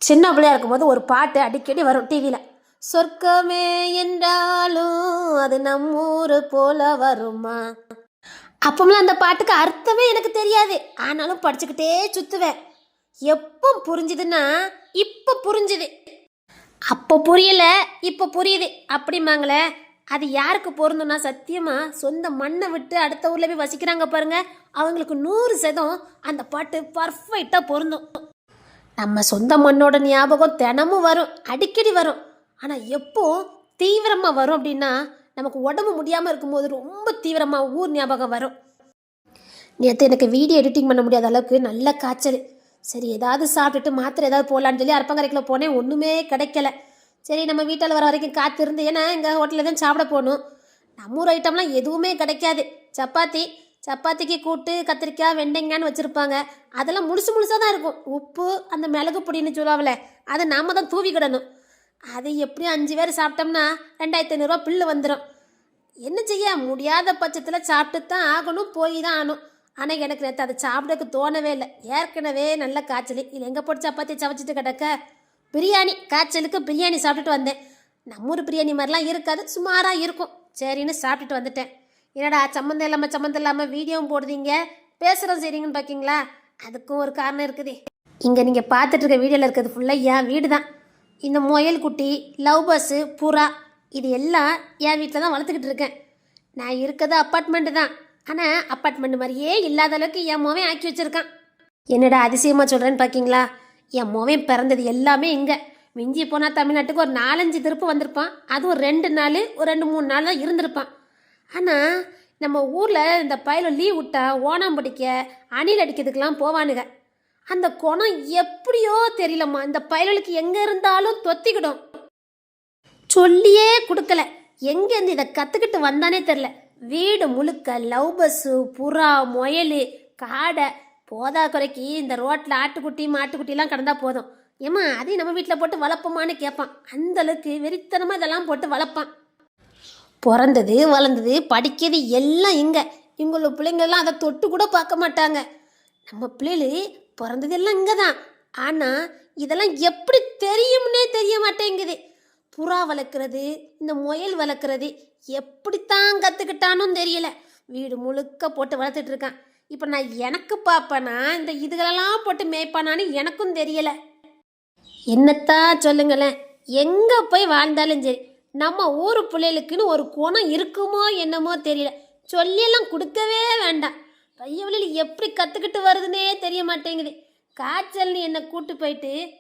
சின்ன பிள்ளையா இருக்கும்போது ஒரு பாட்டு அடிக்கடி வரும் டிவியில். சொர்க்கமே என்றாலும் அது நம்மூர் போல வருமா. அப்போம்லாம் அந்த பாட்டுக்கு அர்த்தமே எனக்கு தெரியாது, ஆனாலும் படிச்சுக்கிட்டே சுற்றுவேன். எப்போ புரிஞ்சுதுன்னா இப்போ புரிஞ்சுது. அப்போ புரியல, இப்போ புரியுது அப்படிம்பாங்களே. அது யாருக்கு பொருந்தும்னா சத்தியமாக சொந்த மண்ணை விட்டு அடுத்த ஊரில் போய் வசிக்கிறாங்க பாருங்க, அவங்களுக்கு 100% அந்த பாட்டு பர்ஃபெக்டாக பொருந்தும். நம்ம சொந்த மண்ணோட ஞாபகம் தினமும் வரும், அடிக்கடி வரும். ஆனால் எப்போ தீவிரமாக வரும் அப்படின்னா நமக்கு உடம்பு முடியாமல் இருக்கும்போது ரொம்ப தீவிரமாக ஊர் ஞாபகம் வரும். நேற்று எனக்கு வீடியோ எடிட்டிங் பண்ண முடியாத அளவுக்கு நல்ல காய்ச்சல். சரி ஏதாவது சாப்பிட்டுட்டு மாத்திரை ஏதாவது போகலான்னு சொல்லி அரப்பங்கரைக்கில் போனேன், ஒன்றுமே கிடைக்கல. சரி நம்ம வீட்டில் வர வரைக்கும் காத்திருந்து, ஏன்னா எங்கள் ஹோட்டலில் தான் சாப்பிட போகணும். நம்ம ஊர் ஐட்டம்லாம் எதுவுமே கிடைக்காது. சப்பாத்திக்கு கூட்டு கத்திரிக்காய் வெண்டைங்கான்னு வச்சுருப்பாங்க. அதெல்லாம் முழுசாக தான் இருக்கும். உப்பு அந்த மிளகு பொடின்னு சொல்லுவாங்களே, அதை நாம் தான் தூவிக்கிடணும். அது எப்படியும் 5 பேர் சாப்பிட்டோம்னா 2500 பில்லு வந்துடும். என்ன செய்ய முடியாத பட்சத்தில் சாப்பிட்டு தான் ஆகணும், போய் தான் ஆகணும். ஆனால் எனக்கு நேற்று அதை சாப்பிடக்கு தோணவே இல்லை. ஏற்கனவே நல்ல காய்ச்சல், இல்லை எங்கே போட்டு சப்பாத்தி சமைச்சிட்டு கிடக்க. பிரியாணி, காய்ச்சலுக்கு பிரியாணி சாப்பிட்டுட்டு வந்தேன். நம்ம ஊர் பிரியாணி மாதிரிலாம் இருக்காது, சுமாராக இருக்கும். சரின்னு சாப்பிட்டுட்டு வந்துட்டேன். என்னடா சம்மந்தம் இல்லாமல் வீடியோவும் போடுறீங்க, பேசுகிறோம் சரிங்கன்னு பார்க்கிங்களா? அதுக்கும் ஒரு காரணம் இருக்குது. இங்கே நீங்கள் பார்த்துட்டு இருக்க வீடியோவில் இருக்கிறது ஃபுல்லாக என் வீடு தான். இந்த முயல் குட்டி, லவ் பஸ்ஸு, புறா, இது எல்லாம் என் வீட்டில் தான் வளர்த்துக்கிட்டு இருக்கேன். நான் இருக்கிறது அப்பார்ட்மெண்ட்டு தான், ஆனால் அப்பார்ட்மெண்ட் மாதிரியே இல்லாத அளவுக்கு என் மோவன் ஆக்கி வச்சுருக்கான். என்னடா அதிசயமாக சொல்கிறேன்னு பார்க்கிங்களா? என் மோவன் பிறந்தது எல்லாமே இங்கே. மிஞ்சி போனால் தமிழ்நாட்டுக்கு ஒரு 4-5 திருப்பு வந்திருப்பான். அதுவும் 2 நாள், ஒரு 2-3 நாள் தான் இருந்திருப்பான். ஆனால் நம்ம ஊரில் இந்த பயில லீவ் விட்டா ஓணம் பிடிக்க, அணில் அடிக்கிறதுக்கெலாம் போவானுங்க. அந்த குணம் எப்படியோ தெரியலம்மா, இந்த பயலுக்கு எங்கே இருந்தாலும் தொத்திக்கிடும். சொல்லியே கொடுக்கல, எங்கேருந்து இதை கற்றுக்கிட்டு வந்தானே தெரில. வீடு முழுக்க லவ் பஸ்ஸு, புறா, முயல், காடை. போதா குறைக்கு இந்த ரோட்டில் ஆட்டுக்குட்டி மாட்டுக்குட்டிலாம் கிடந்தா போதும். ஏம்மா அதையும் நம்ம வீட்டில் போட்டு வளர்ப்போமான்னு கேட்பான். அந்தளவுக்கு வெறித்தனமாக இதெல்லாம் போட்டு வளர்ப்பான். பிறந்தது வளர்ந்தது படிக்கிறது எல்லாம் இங்கே. இவங்களோட பிள்ளைங்கள்லாம் அதை தொட்டு கூட பார்க்க மாட்டாங்க. நம்ம பிள்ளைகள் பிறந்ததெல்லாம் இங்கே தான். ஆனால் இதெல்லாம் எப்படி தெரியும்னே தெரிய மாட்டேங்குது. புறா வளர்க்குறது, இந்த முயல் வளர்க்குறது எப்படித்தான் கற்றுக்கிட்டானும் தெரியல. வீடு முழுக்க போட்டு வளர்த்துட்டு இருக்கான். இப்போ நான் எனக்கு பார்ப்பேனா இந்த இதுகளெல்லாம் போட்டு மேய்ப்பானான்னு எனக்கும் தெரியலை. என்னத்தான் சொல்லுங்களேன், எங்கே போய் வாழ்ந்தாலும் சரி நம்ம ஊர் பிள்ளைகளுக்குன்னு ஒரு குணம் இருக்குமோ என்னமோ தெரியல. சொல்லியெல்லாம் கொடுக்கவே வேண்டாம். பைய வழியில் எப்படி கற்றுக்கிட்டு வருதுன்னே தெரிய மாட்டேங்குது. காய்ச்சல்னு என்னை கூட்டு போயிட்டு